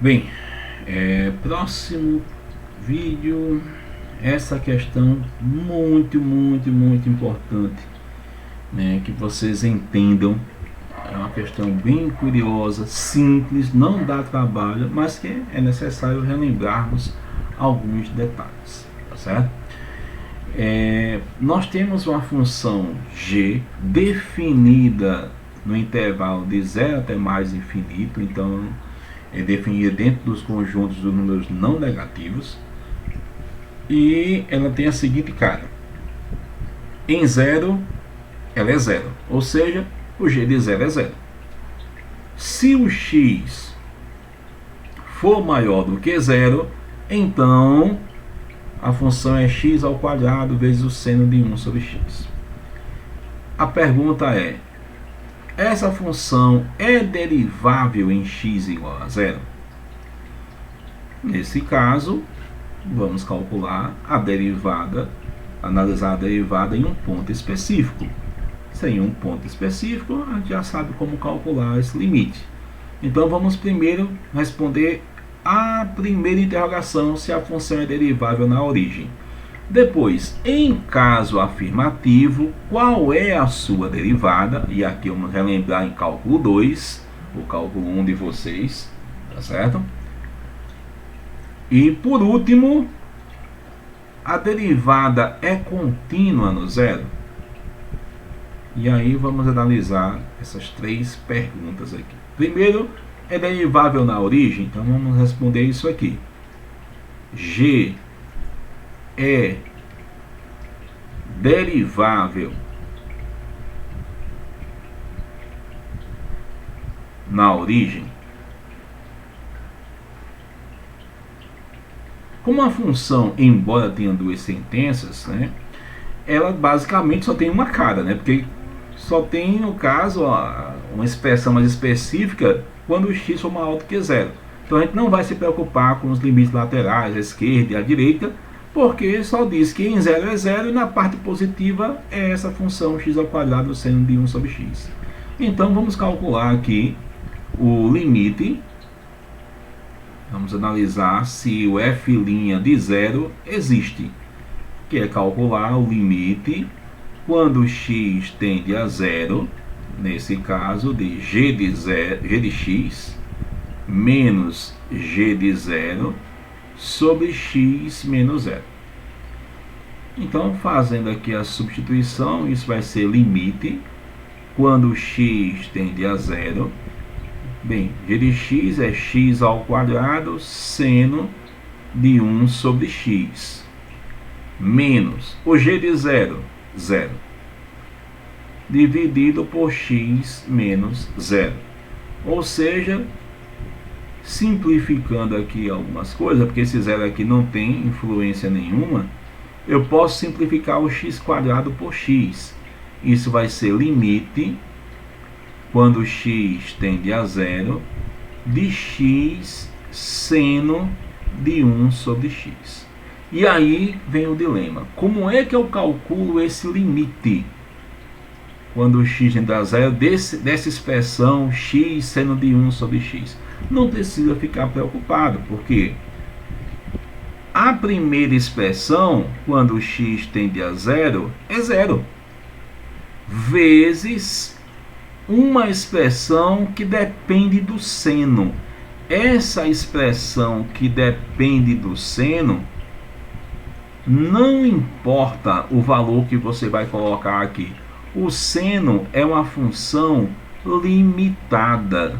Bem, próximo vídeo, essa questão muito importante, né, que vocês entendam. É uma questão bem curiosa, simples, não dá trabalho, mas que é necessário relembrarmos alguns detalhes, tá certo? Nós temos uma função g definida no intervalo de 0 até mais infinito, então é definida dentro dos conjuntos dos números não negativos, e ela tem a seguinte cara: em 0 ela é 0, ou seja, o g de 0 é 0. Se o x for maior do que 0, então a função é x ao quadrado vezes o seno de 1 sobre x. A pergunta é: essa função é derivável em x igual a 0? Nesse caso, vamos calcular a derivada, analisar a derivada em um ponto específico. Sem um ponto específico, a gente já sabe como calcular esse limite. Então vamos primeiro responder a primeira interrogação, se a função é derivável na origem. Depois, em caso afirmativo, qual é a sua derivada? E aqui vamos relembrar em cálculo 2, o cálculo 1 de vocês, tá certo? E por último, a derivada é contínua no zero? E aí vamos analisar essas três perguntas aqui. Primeiro, é derivável na origem? Então vamos responder isso aqui. G é derivável na origem? Como a função, embora tenha duas sentenças, né, ela basicamente só tem uma cara, né, porque só tem, no caso, uma expressão mais específica quando o x for maior do que 0. Então a gente não vai se preocupar com os limites laterais, a esquerda e a direita, porque só diz que em 0 é 0 e na parte positiva é essa função x ao quadrado seno de 1 sobre x. Então vamos calcular aqui o limite. Vamos analisar se o f' de 0 existe, que é calcular o limite quando x tende a 0, nesse caso de g de x menos g de 0 sobre x menos 0. Então, fazendo aqui a substituição, isso vai ser limite quando x tende a 0. Bem, g de x é x ao quadrado seno de 1 sobre x menos o g de 0, 0, dividido por x menos 0. Ou seja, simplificando aqui algumas coisas, porque esse 0 aqui não tem influência nenhuma, eu posso simplificar o x quadrado por x. Isso vai ser limite quando x tende a 0 de x seno de 1 sobre x. E aí vem o dilema: como é que eu calculo esse limite quando x tende a 0 dessa expressão x seno de 1 sobre x? Não precisa ficar preocupado, porque a primeira expressão, quando x tende a 0, é 0, vezes uma expressão que depende do seno. Essa expressão que depende do seno, não importa o valor que você vai colocar aqui, o seno é uma função limitada.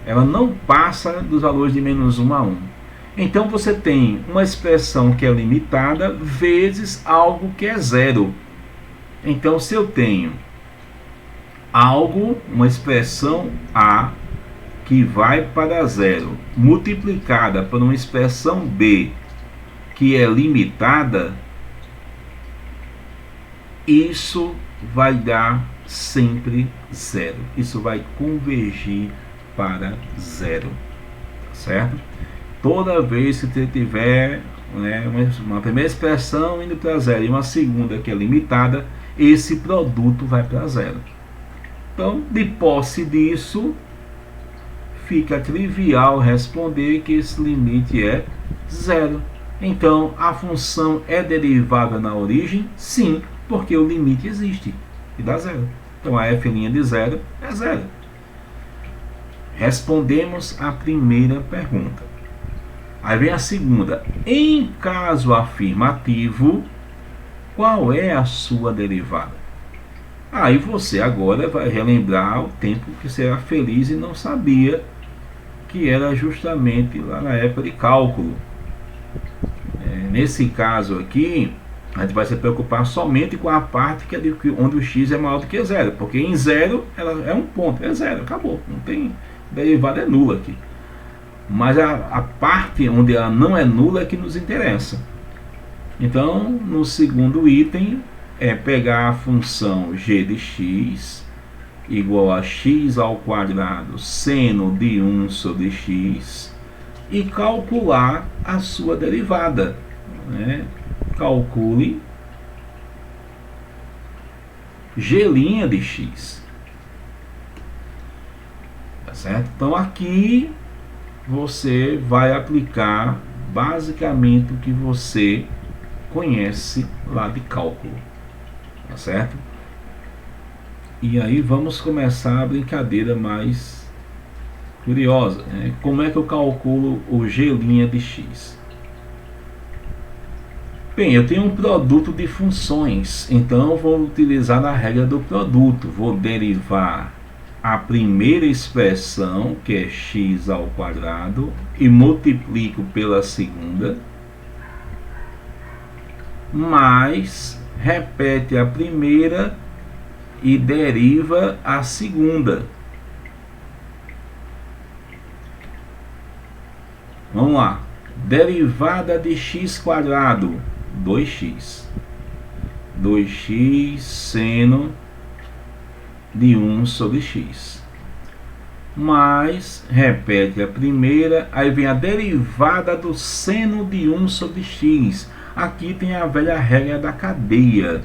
Ela não passa dos valores de menos 1 a 1. Então você tem uma expressão que é limitada vezes algo que é 0. Então, se eu tenho algo, uma expressão A que vai para 0, multiplicada por uma expressão B que é limitada, isso vai dar sempre 0. Isso vai convergir para 0, tá certo? Toda vez que você tiver, né, uma primeira expressão indo para 0 e uma segunda que é limitada, esse produto vai para 0. Então, de posse disso, fica trivial responder que esse limite é zero. Então, a função é derivada na origem? Sim, porque o limite existe e dá zero. Então, a f' de zero é zero. Respondemos a primeira pergunta. Aí vem a segunda. Em caso afirmativo, qual é a sua derivada? Aí você agora vai relembrar o tempo que você era feliz e não sabia que era justamente lá na época de cálculo. Nesse caso aqui, a gente vai se preocupar somente com a parte que é onde o x é maior do que zero, porque em zero ela é um ponto, é zero, acabou, não tem derivada, é nula aqui. Mas a parte onde ela não é nula é que nos interessa. Então, no segundo item, é pegar a função g de x igual a x ao quadrado seno de 1 sobre x e calcular a sua derivada. Calcule g' de x. Tá certo? Então aqui você vai aplicar basicamente o que você conhece lá de cálculo. Tá certo? E aí vamos começar a brincadeira mais curiosa. Como é que eu calculo o g' de x? Bem, eu tenho um produto de funções, então eu vou utilizar a regra do produto. Vou derivar a primeira expressão, que é x ao quadrado, e multiplico pela segunda, mais repete a primeira e deriva a segunda. Vamos lá. Derivada de x quadrado, 2x. 2x seno de 1 sobre x. Mais, repete a primeira, aí vem a derivada do seno de 1 sobre x. Aqui tem a velha regra da cadeia,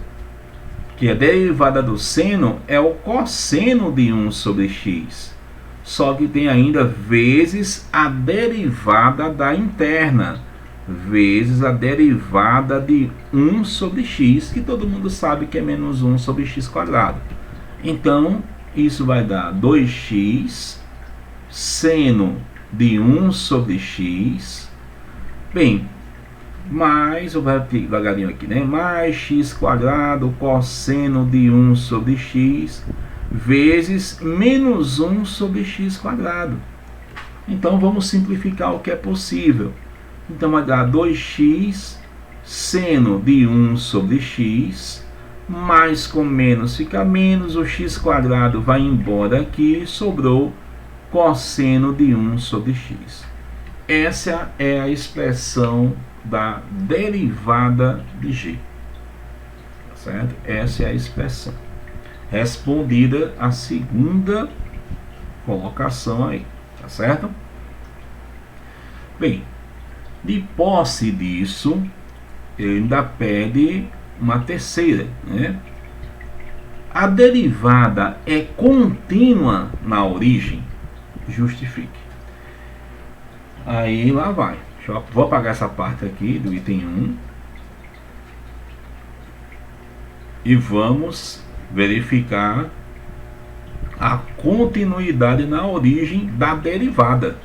que a derivada do seno é o cosseno de 1 sobre x. Só que tem ainda vezes a derivada da interna, vezes a derivada de 1 sobre x, que todo mundo sabe que é menos 1 sobre x quadrado. Então, isso vai dar 2x seno de 1 sobre x. Bem, mais, eu vou repetir devagarinho aqui, mais x quadrado cosseno de 1 sobre x, vezes menos 1 sobre x quadrado. Então, vamos simplificar o que é possível. Então, vai dar 2x seno de 1 sobre x, mais com menos fica menos, o x quadrado vai embora aqui, sobrou cosseno de 1 sobre x. Essa é a expressão da derivada de g. Tá certo? Essa é a expressão. Respondida a segunda colocação aí. Tá certo? Bem, de posse disso, ele ainda pede uma terceira, A derivada é contínua na origem? Justifique. Aí lá vai. Vou apagar essa parte aqui do item 1 e vamos verificar a continuidade na origem da derivada.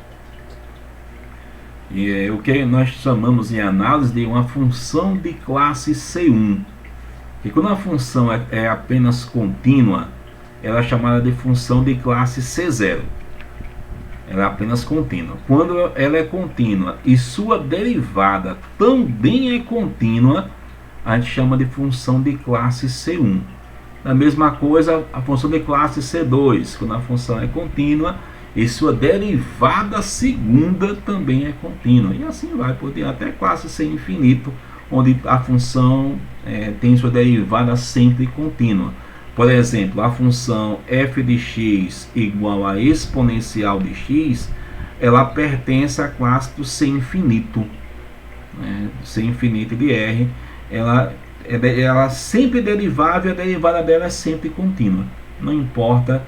E é o que nós chamamos em análise de uma função de classe C1. E quando a função é apenas contínua, ela é chamada de função de classe C0. Ela é apenas contínua. Quando ela é contínua e sua derivada também é contínua, a gente chama de função de classe C1. A mesma coisa a função de classe C2, quando a função é contínua e sua derivada segunda também é contínua. E assim vai, por até classe C infinito, onde a função tem sua derivada sempre contínua. Por exemplo, a função f de x igual a exponencial de x, ela pertence à classe do C infinito. C infinito de R, ela sempre é derivável, a derivada dela é sempre contínua. Não importa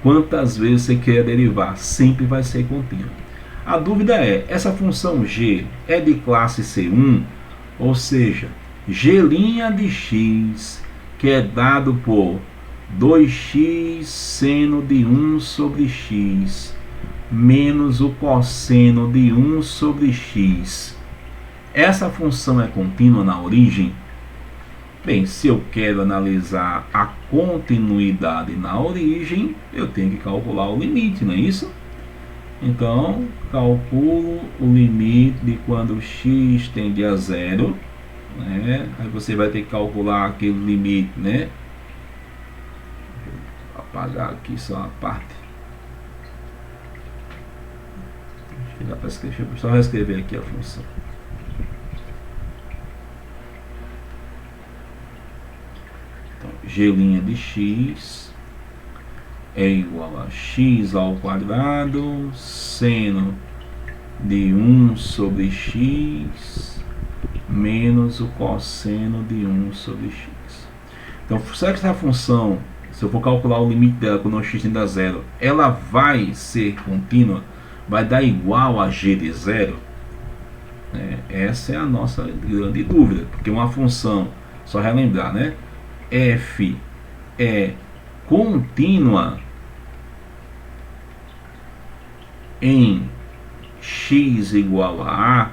quantas vezes você quer derivar, sempre vai ser contínua. A dúvida é, essa função g é de classe C1, ou seja, g' de x, que é dado por 2x seno de 1 sobre x, menos o cosseno de 1 sobre x. Essa função é contínua na origem? Bem, se eu quero analisar a continuidade na origem, eu tenho que calcular o limite, não é isso? Então, calculo o limite de quando x tende a zero, né? Aí você vai ter que calcular aquele limite, né? Vou apagar aqui só a parte. Dá para escrever, só reescrever aqui a função. Então, g' de x é igual a x ao quadrado seno de 1 sobre x menos o cosseno de 1 sobre x. Então, será que essa função, se eu for calcular o limite dela quando o x tende a zero, ela vai ser contínua? Vai dar igual a g de zero? Essa é a nossa grande dúvida, porque uma função, só relembrar, né? F é contínua em x igual a A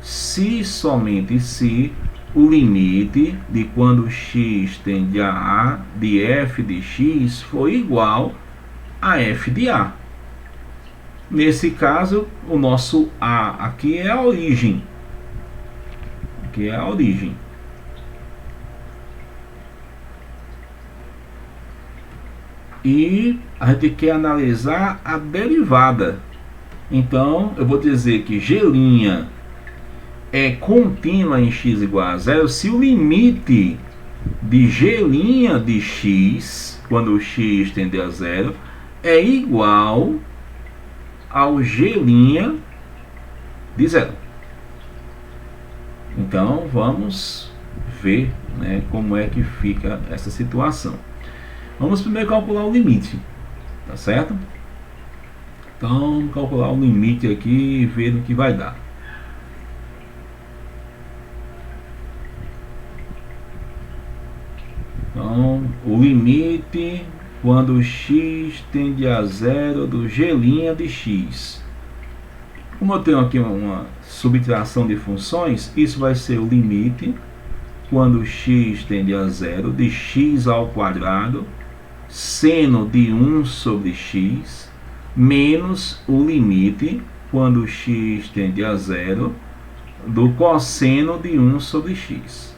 se somente se o limite de quando x tende a A de f de x for igual a f de A. Nesse caso, o nosso A aqui é a origem. Aqui é a origem. E a gente quer analisar a derivada. Então, eu vou dizer que g' é contínua em x igual a zero se o limite de g' de x, quando o x tende a zero, é igual ao g' de zero. Então, vamos ver, né, como é que fica essa situação. Vamos primeiro calcular o limite, tá certo? Então, calcular o limite aqui e ver o que vai dar. Então, o limite quando x tende a zero do g' de x. Como eu tenho aqui uma subtração de funções, isso vai ser o limite quando x tende a zero de x ao quadrado seno de 1 sobre x menos o limite quando x tende a zero do cosseno de 1 sobre x.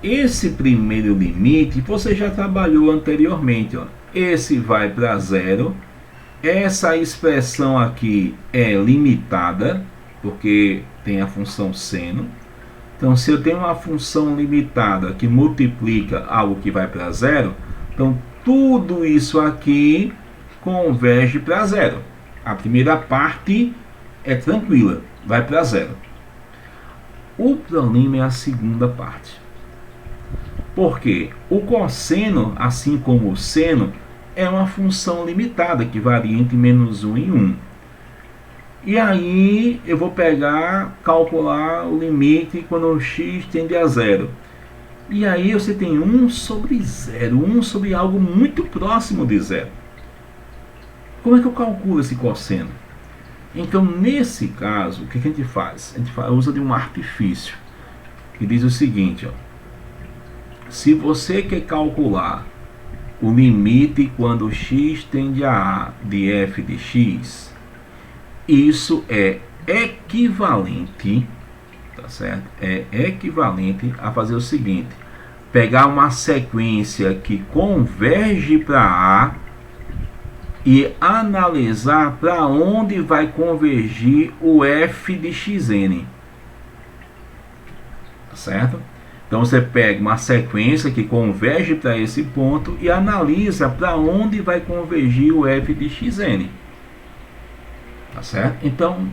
Esse primeiro limite você já trabalhou anteriormente, ó. Esse vai para zero. Essa expressão aqui é limitada, porque tem a função seno. Então, se eu tenho uma função limitada que multiplica algo que vai para zero, então tudo isso aqui converge para zero. A primeira parte é tranquila, vai para zero. O problema é a segunda parte. Porque o cosseno, assim como o seno, é uma função limitada que varia entre menos 1 e 1. E aí eu vou calcular o limite quando o x tende a zero. E aí você tem 1 sobre zero, 1 sobre algo muito próximo de zero. Como é que eu calculo esse cosseno? Então, nesse caso, o que a gente faz? A gente usa de um artifício que diz o seguinte, ó. Se você quer calcular o limite quando x tende a A de f de x, isso é equivalente, tá certo? É equivalente a fazer o seguinte: pegar uma sequência que converge para A e analisar para onde vai convergir o f de xn, tá certo? Então você pega uma sequência que converge para esse ponto e analisa para onde vai convergir o f de xn. Tá certo? Então,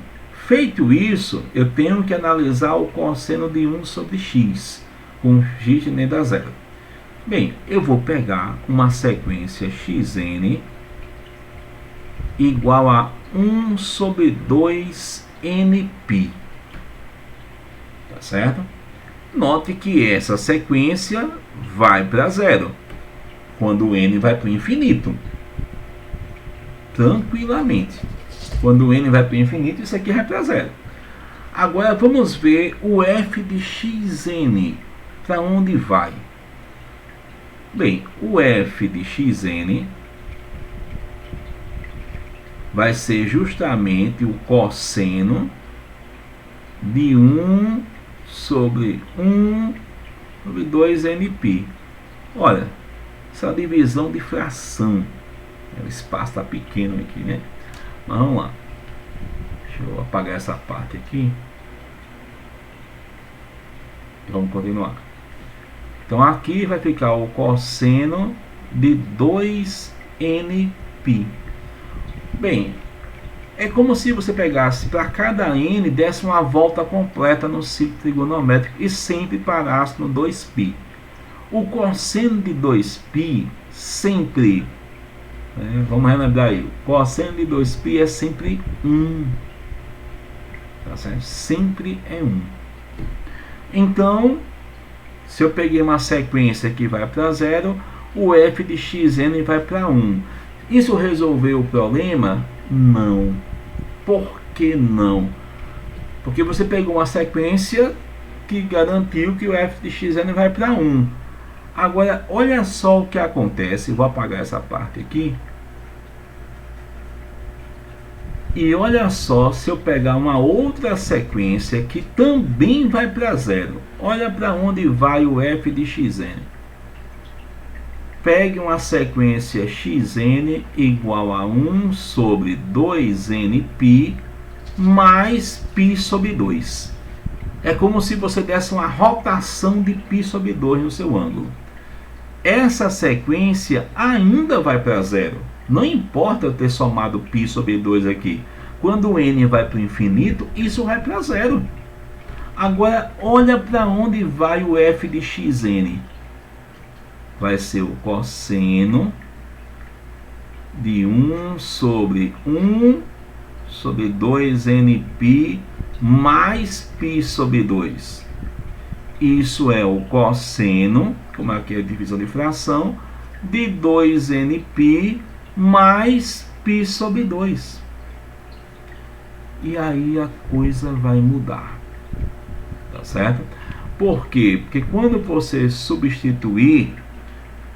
feito isso, eu tenho que analisar o cosseno de 1 sobre x, com x tendendo a zero. Bem, eu vou pegar uma sequência xn igual a 1 sobre 2 nπ, tá certo? Note que essa sequência vai para zero quando o n vai para o infinito, tranquilamente. Quando o n vai para o infinito, isso aqui vai para zero. Agora vamos ver o f de xn, para onde vai? Bem, o f de xn vai ser justamente o cosseno de 1 sobre 1 sobre 2 nπ. Olha, essa divisão de fração, o espaço está pequeno aqui, né? Mas vamos lá, deixa eu apagar essa parte aqui. Vamos continuar. Então aqui vai ficar o cosseno de 2 nπ. Bem, é como se você pegasse para cada n, desse uma volta completa no ciclo trigonométrico e sempre parasse no 2π. O cosseno de 2π sempre, vamos relembrar aí, o cosseno de 2π é sempre 1. Tá certo? Sempre é 1. Então, se eu peguei uma sequência que vai para zero, o f de xn vai para 1. Isso resolveu o problema? Não. Por que não? Porque você pegou uma sequência que garantiu que o f de xn vai para 1. Agora, olha só o que acontece. Vou apagar essa parte aqui. E olha só, se eu pegar uma outra sequência que também vai para zero. Olha para onde vai o f de xn. Pegue uma sequência xn igual a 1 sobre 2nπ mais π sobre 2. É como se você desse uma rotação de π sobre 2 no seu ângulo. Essa sequência ainda vai para zero. Não importa eu ter somado π sobre 2 aqui. Quando o n vai para o infinito, isso vai para zero. Agora, olha para onde vai o f de xn. Vai ser o cosseno de 1 sobre 1 sobre 2nπ mais π sobre 2. Isso é o cosseno, como aqui é a divisão de fração, de 2nπ mais π sobre 2. E aí a coisa vai mudar. Tá certo? Por quê? Porque quando você substituir,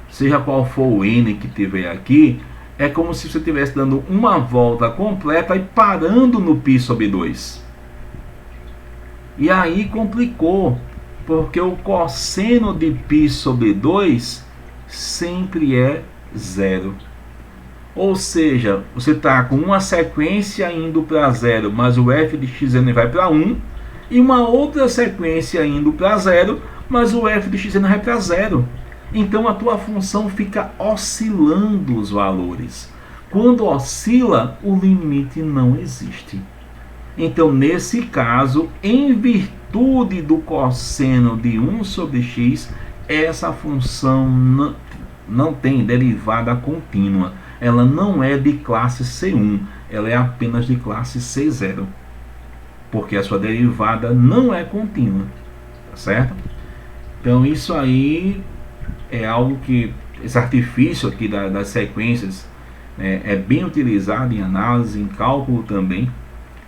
seja qual for o n que tiver aqui, é como se você estivesse dando uma volta completa e parando no π sobre 2. E aí complicou, porque o cosseno de π sobre 2 sempre é zero. Ou seja, você está com uma sequência indo para zero, mas o f de xn vai para 1, e uma outra sequência indo para zero, mas o f de xn vai para zero. Então a tua função fica oscilando os valores. Quando oscila, o limite não existe. Então, nesse caso, em virtude do cosseno de 1 sobre x, essa função não tem derivada contínua. Ela não é de classe C1, ela é apenas de classe C0. Porque a sua derivada não é contínua. Tá certo? Então, isso aí é algo que, esse artifício aqui das sequências, é bem utilizado em análise, em cálculo também.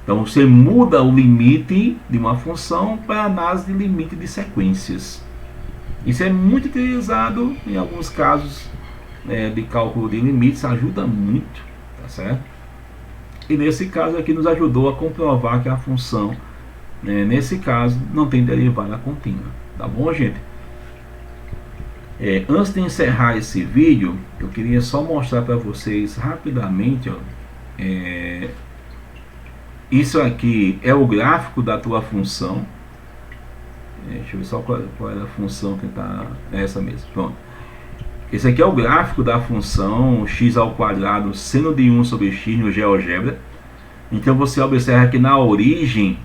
Então você muda o limite de uma função para análise de limite de sequências. Isso é muito utilizado em alguns casos de cálculo de limites, ajuda muito, tá certo? E nesse caso aqui nos ajudou a comprovar que a função, nesse caso, não tem derivada contínua. Tá bom, gente? Antes de encerrar esse vídeo, eu queria só mostrar para vocês rapidamente, ó, isso aqui é o gráfico da tua função. Deixa eu ver só qual é a função que está, essa mesmo. Pronto. Esse aqui é o gráfico da função x ao quadrado seno de 1 sobre x no GeoGebra. Então você observa que na origem,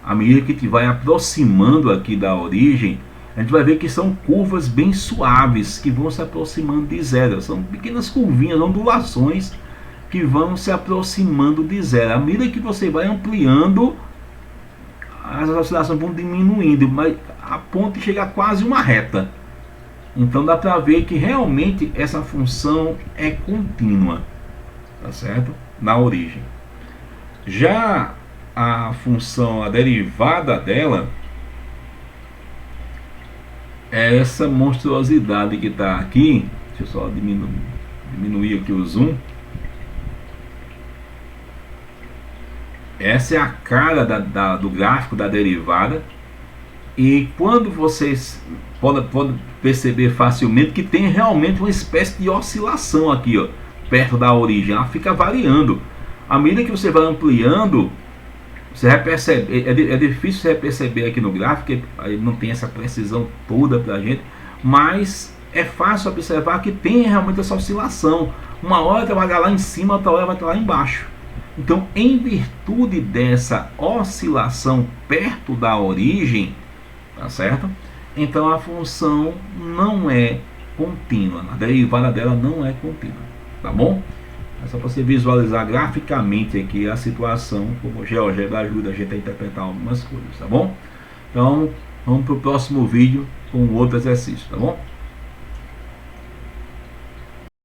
à medida que te vai aproximando aqui da origem, a gente vai ver que são curvas bem suaves, que vão se aproximando de zero. São pequenas curvinhas, ondulações que vão se aproximando de zero. À medida que você vai ampliando, as oscilações vão diminuindo, mas a ponto de chegar quase uma reta. Então dá para ver que realmente essa função é contínua, tá certo? Na origem. Já a função, a derivada dela, é essa monstruosidade que está aqui. Deixa eu só diminuir aqui o zoom. Essa é a cara do gráfico da derivada. E quando vocês podem perceber facilmente que tem realmente uma espécie de oscilação aqui, ó, perto da origem. Ela fica variando. À medida que você vai ampliando, você vai perceber, é difícil você perceber aqui no gráfico, porque não tem essa precisão toda para a gente, mas é fácil observar que tem realmente essa oscilação. Uma hora vai estar lá em cima, outra hora vai estar lá embaixo. Então, em virtude dessa oscilação perto da origem, tá certo? Então a função não é contínua, a derivada dela não é contínua, tá bom? É só para você visualizar graficamente aqui a situação, como o GeoGebra ajuda a gente a interpretar algumas coisas, tá bom? Então, vamos para o próximo vídeo com outro exercício, tá bom?